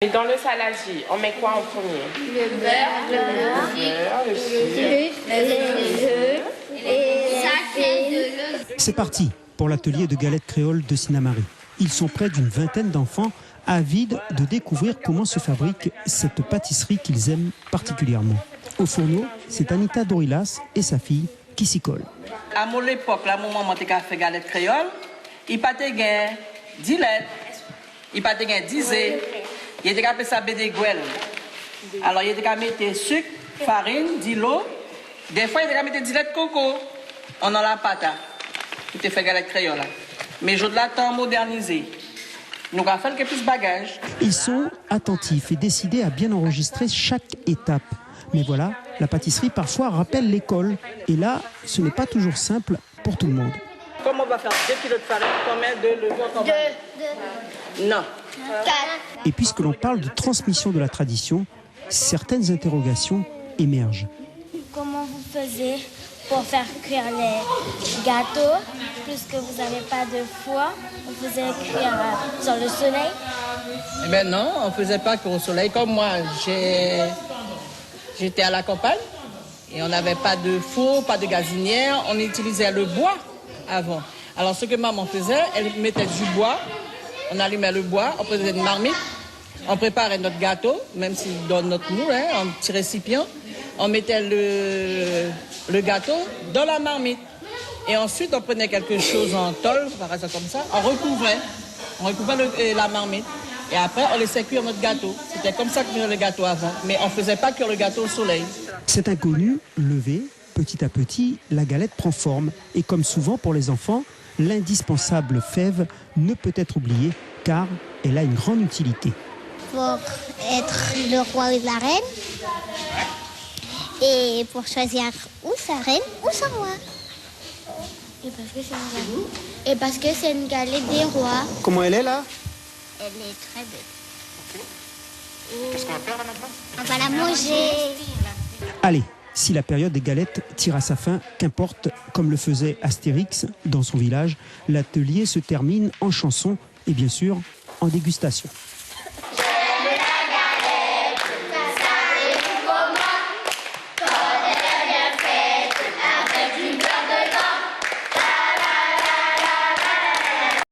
Et dans le saladier, on met quoi en premier? Le beurre, Le sucre. C'est parti pour l'atelier de galettes créoles de Sinnamary. Ils sont près d'une vingtaine d'enfants avides de découvrir comment se fabrique cette pâtisserie qu'ils aiment particulièrement. Au fourneau, c'est Anita Dorilas et sa fille qui s'y collent. À mon époque, là, mon maman a fait galette créole, il pas de 10 lettres, il pas de 10 œufs, il était capable de ça des gueules. Alors il était capable de mettre sucre, farine, 10 l'eau. Des fois il était capable de mettre 10 lettres coco. On en la pâte. Il était fait galette créole. Mais je l'ai tant modernisé. Nous avons fait quelques bagages. Ils sont attentifs et décidés à bien enregistrer chaque étape. Mais voilà, la pâtisserie parfois rappelle l'école. Et là, ce n'est pas toujours simple pour tout le monde. Comme on va faire 2 kilos de farine, combien de levure on va mettre? Non. 4. Et puisque l'on parle de transmission de la tradition, certaines interrogations émergent. Comment vous faisiez pour faire cuire les gâteaux? Puisque vous n'avez pas de four, vous faisiez cuire sur le soleil? Eh bien non, on ne faisait pas cuire au soleil. Comme moi, j'étais à la campagne et on n'avait pas de four, pas de gazinière. On utilisait le bois avant. Alors ce que maman faisait, elle mettait du bois, on allumait le bois, on faisait une marmite, on préparait notre gâteau, même si dans notre moule, un petit récipient, on mettait le gâteau dans la marmite. Et ensuite, on prenait quelque chose en tôle, par exemple comme ça, on recouvrait la marmite. Et après, on laissait cuire notre gâteau. C'était comme ça qu'on cuisait le gâteau avant, mais on ne faisait pas cuire le gâteau au soleil. Cet inconnu levé, petit à petit, la galette prend forme. Et comme souvent pour les enfants, l'indispensable fève ne peut être oubliée car elle a une grande utilité. Pour être le roi ou la reine. Et pour choisir ou sa reine ou son roi. Et parce que c'est une galette des rois. Comment elle est là? Elle est très belle. Qu'est-ce qu'on va faire là maintenant? On va la manger. Allez, si la période des galettes tire à sa fin, qu'importe, comme le faisait Astérix dans son village, l'atelier se termine en chanson et bien sûr en dégustation.